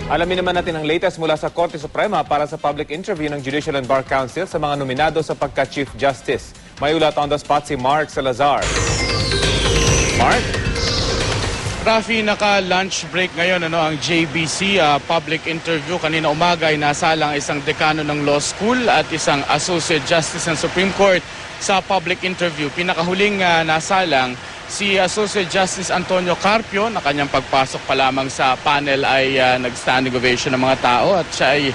Alamin naman natin ang latest mula sa Korte Suprema para sa public interview ng Judicial and Bar Council sa mga nominado sa pagka-Chief Justice. May ulat on the spot si Mark Salazar. Mark? Rafi, naka-lunch break ngayon ang JBC public interview. Kanina umaga ay nasalang isang dekano ng law school at isang associate justice ng Supreme Court sa public interview. Pinakahuling nasalang si Associate Justice Antonio Carpio, na kanyang pagpasok pa lamang sa panel ay nag-standing ovation ng mga tao at siya ay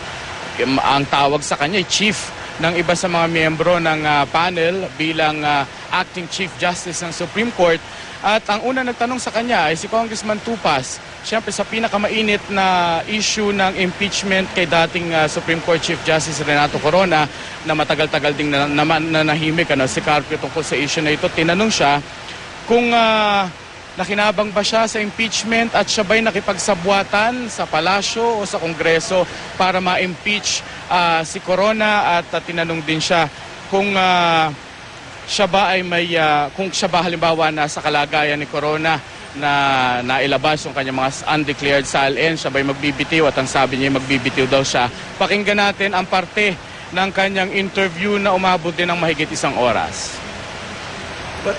ang tawag sa kanya ay chief ng iba sa mga miyembro ng panel bilang acting Chief Justice ng Supreme Court. At ang una nagtanong sa kanya ay si Congressman Tupas, siyempre sa pinakamainit na issue ng impeachment kay dating Supreme Court Chief Justice Renato Corona na matagal-tagal ding nanahimik si Carpio tungkol sa issue na ito. Tinanong siya kung nakinabang ba siya sa impeachment at siya ba'y nakipagsabwatan sa palasyo o sa kongreso para ma-impeach si Corona, at tinanong din siya kung siya ba ay kung siya ba halimbawa na sa kalagayan ni Corona na nailabas yung kanyang mga undeclared SALN, siya ba'y magbibitiw, at ang sabi niya magbibitiw daw siya. Pakinggan natin ang parte ng kanyang interview na umabot din ng mahigit 1 oras. But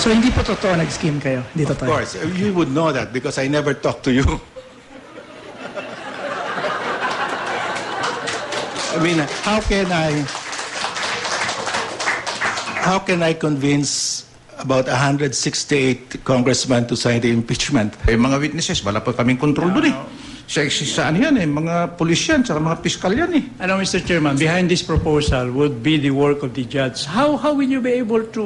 So hindi po totoo nag-scheme kayo? Hindi of totoo. course, you would know that because I never talk to you. I mean, how can I convince about 168 congressmen to sign the impeachment? Mga witnesses, wala pa kaming control doon eh. Sa ano yan mga pulis yan, saka mga piskal yan eh. Ano, Mr. Chairman, behind this proposal would be the work of the judge. How will you be able to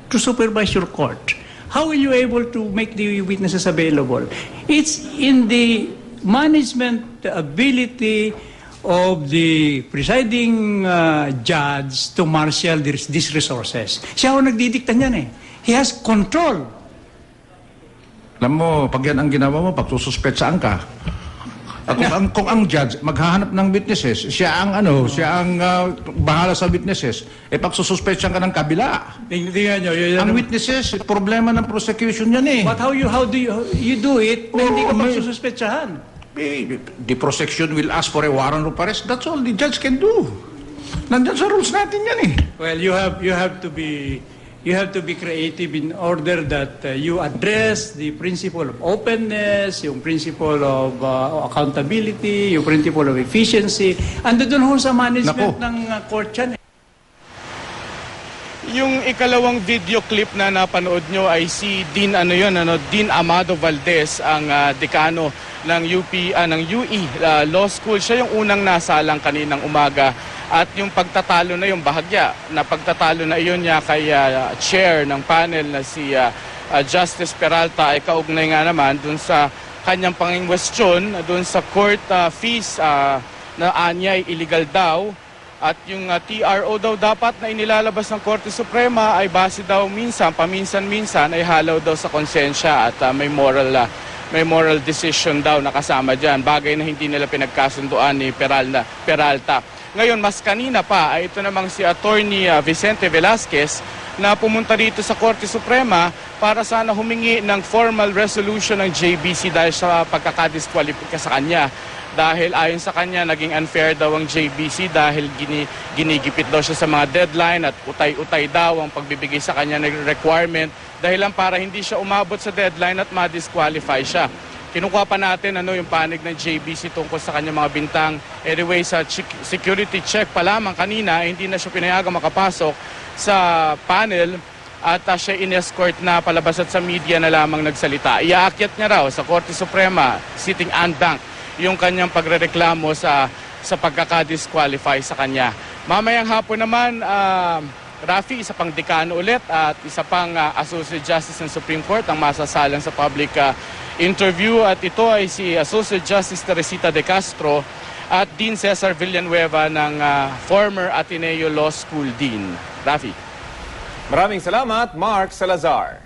supervise your court? How will you able to make the witnesses available? It's in the management ability of the presiding judge to marshal these resources. Siya ang nagdidikta niyan eh. He has control. Alam mo, pag yan ang ginawa mo, pagsususpetsaan ka. Kung ang judge maghahanap ng witnesses, siya ang bahala sa witnesses, pagsususpetsyan ka ng kabila. Tingnan nyo, Ang witnesses, problema ng prosecution yan eh. But how do you do it na hindi ka magsususpetsahan? The prosecution will ask for a warrant of arrest. That's all the judge can do. Nandyan sa rules natin yan eh. Well, you have to be creative in order that you address the principle of openness, yung principle of accountability, yung principle of efficiency. Ando dun ho sa management ng court yan. Yung ikalawang video clip na napanood nyo ay si Dean Dean Amado Valdez, ang dekano ng ng UE Law School. Siya yung unang nasalang kaninang umaga. At yung pagtatalo na yung bahagya na pagtatalo na iyon niya kay chair ng panel na si Justice Peralta ay kaugnay nga naman dun sa kanyang pangingwestiyon dun sa court fees na anya ay illegal daw. At yung TRO daw dapat na inilalabas ng Korte Suprema ay base daw paminsan-minsan ay halaw daw sa konsensya at may moral decision daw na kasama dyan. Bagay na hindi nila pinagkasunduan ni Peralta. Ngayon, mas kanina pa, ay ito namang si Attorney Vicente Velasquez na pumunta dito sa Korte Suprema para sana humingi ng formal resolution ng JBC dahil sa pagkakadiskwalipika sa kanya. Dahil ayon sa kanya, naging unfair daw ang JBC dahil ginigipit daw siya sa mga deadline at utay-utay daw ang pagbibigay sa kanya ng requirement dahilan para hindi siya umabot sa deadline at ma-disqualify siya. Kinukuha pa natin yung panig ng JBC tungkol sa kanyang mga bintang. Anyway, sa security check pa lamang kanina, hindi na siya pinayagang makapasok sa panel at siya in-escort na palabas at sa media na lamang nagsalita. Iaakyat niya raw sa Korte Suprema, sitting en banc, yung kanyang pagrereklamo sa pagkakadisqualify sa kanya. Mamayang hapon naman, Rafi, isa pang dekano ulit at isa pang Associate Justice ng Supreme Court ang masasalang sa public interview, at ito ay si Associate Justice Teresita De Castro at Dean Cesar Villanueva ng former Ateneo Law School Dean. Rafi. Maraming salamat, Mark Salazar.